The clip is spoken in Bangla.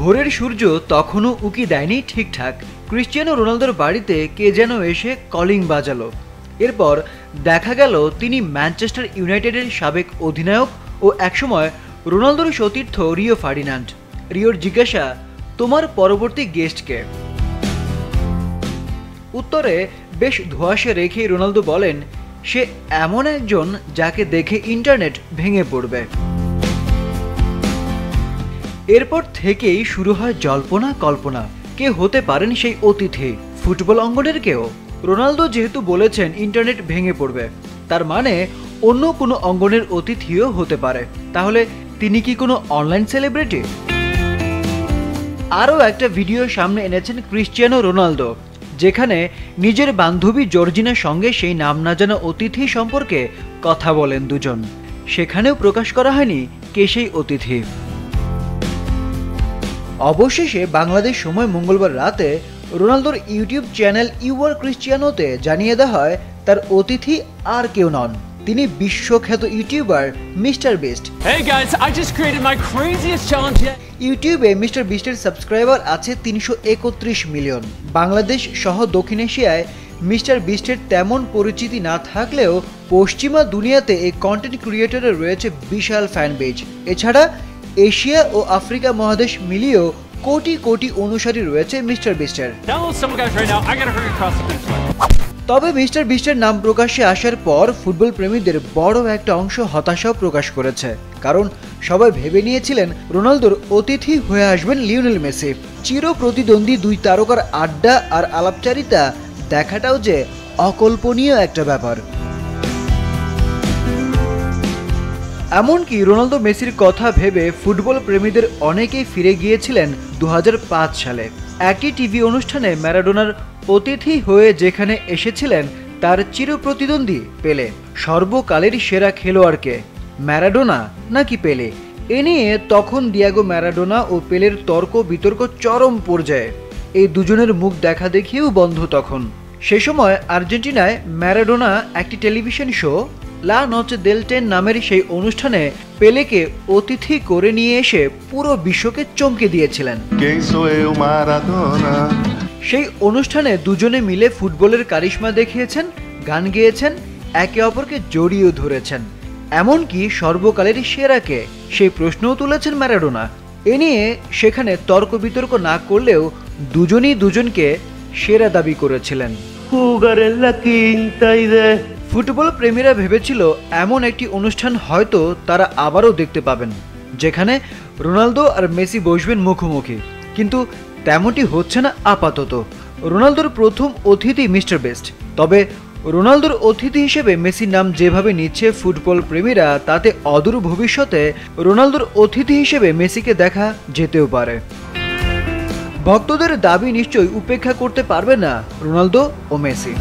ভোরের সূর্য তখনও উকি দেয়নি ঠিকঠাক। ক্রিশ্চিয়ানো রোনালদোর বাড়িতে কে যেন এসে কলিং বাজালো। এরপর দেখা গেল তিনি ম্যানচেস্টার ইউনাইটেডের সাবেক অধিনায়ক ও একসময় রোনালদোর সতীর্থ রিও ফার্ডিনান্ড। রিওর জিজ্ঞাসা, তোমার পরবর্তী গেস্টকে? উত্তরে বেশ ধোঁয়াশা রেখে রোনালদো বলেন, সে এমন একজন যাকে দেখে ইন্টারনেট ভেঙে পড়বে। এরপর থেকেই শুরু হয় জল্পনা কল্পনা, কে হতে পারেন সেই অতিথি। ফুটবল অঙ্গনের কেউ? রোনালদো যেহেতু বলেছেন ইন্টারনেট ভেঙে পড়বে, তার মানে অন্য কোনো অঙ্গনের অতিথিও হতে পারে। তাহলে তিনি কি কোনো অনলাইন সেলিব্রিটি? আরও একটা ভিডিও সামনে এনেছেন ক্রিশ্চিয়ানো রোনালদো, যেখানে নিজের বান্ধবী জর্জিনার সঙ্গে সেই নাম না জানা অতিথি সম্পর্কে কথা বলেন দুজন। সেখানেও প্রকাশ করা হয়নি কে সেই অতিথি। অবশেষে বাংলাদেশ সময় মঙ্গলবার রাতে রোনালদোর ইউটিউব চ্যানেল ইউআর ক্রিশ্চিয়ানোতে জানিয়ে দেওয়া হয় তার অতিথি আর কেউ নন, তিনি বিশ্বখ্যাত YouTuber mister beast. Hey guys, I just created my craziest challenge yet. ইউটিউবে মিস্টার বিস্টের সাবস্ক্রাইবার আছে 331 মিলিয়ন। বাংলাদেশ সহ দক্ষিণ এশিয়ায় মিস্টার বিস্টের তেমন পরিচিতি না থাকলেও পশ্চিমা দুনিয়াতে এই কন্টেন্ট ক্রিয়েটরের রয়েছে বিশাল ফ্যান বেজ। এছাড়া এশিয়া ও আফ্রিকা মহাদেশ মিলিয়েও কোটি কোটি অনুসারী রয়েছে মিস্টার বিস্টের। তবে মিস্টার বিস্টের নাম প্রকাশ্যে আসার পর ফুটবল প্রেমীদের বড় একটা অংশ হতাশাও প্রকাশ করেছে, কারণ সবাই ভেবে নিয়েছিলেন রোনালদোর অতিথি হয়ে আসবেন লিওনেল মেসি। চির প্রতিদ্বন্দ্বী দুই তারকার আড্ডা আর আলাপচারিতা দেখাটাও যে অকল্পনীয় একটা ব্যাপার। এমনকি রোনালদো মেসির কথা ভেবে ফুটবল প্রেমীদের অনেকেই ফিরে গিয়েছিলেন 2005 সালে। একই টিভি অনুষ্ঠানে ম্যারাডোনার অতিথি হয়ে যেখানে এসেছিলেন তার চির প্রতিদ্বন্দ্বী পেলে। সর্বকালের সেরা খেলোয়াড়কে, ম্যারাডোনা নাকি পেলে? এ নিয়ে তখন দিয়েগো ম্যারাডোনা ও পেলের তর্ক বিতর্ক চরম পর্যায়ে। এই দুজনের মুখ দেখা দেখিয়েও বন্ধ তখন। সে সময় আর্জেন্টিনায় ম্যারাডোনা একটি টেলিভিশন শো লা নচে দেল টেন নামের সেই অনুষ্ঠানে পেলেকে অতিথি করে নিয়ে এসে পুরো বিশ্বকে চমকে দিয়েছিলেন। সেই অনুষ্ঠানে দুজনে মিলে ফুটবলের কারিশমা দেখিয়েছেন, গান গেয়েছেন, একে অপরকে জড়িয়ে ধরেছেন। এমনকি সর্বকালের সেরাকে সেই প্রশ্নও তুলেছেন ম্যারাডোনা। এ নিয়ে সেখানে তর্ক বিতর্ক না করলেও দুজনই দুজনকে সেরা দাবি করেছিলেন। ফুটবল প্রেমীরা ভেবেছিল এমন একটি অনুষ্ঠান হয়তো তারা আবারও দেখতে পাবেন, যেখানে রোনালদো আর মেসি বসবেন মুখোমুখি, কিন্তু তেমনটি হচ্ছে না আপাতত। রোনালদোর প্রথম অতিথি মিস্টার বেস্ট। তবে রোনালদোর অতিথি হিসেবে মেসির নাম যেভাবে নিচ্ছে ফুটবল প্রেমীরা, তাতে অদূর ভবিষ্যতে রোনালদোর অতিথি হিসেবে মেসিকে দেখা যেতেও পারে। ভক্তদের দাবি নিশ্চয়ই উপেক্ষা করতে পারবে না রোনালদো ও মেসি।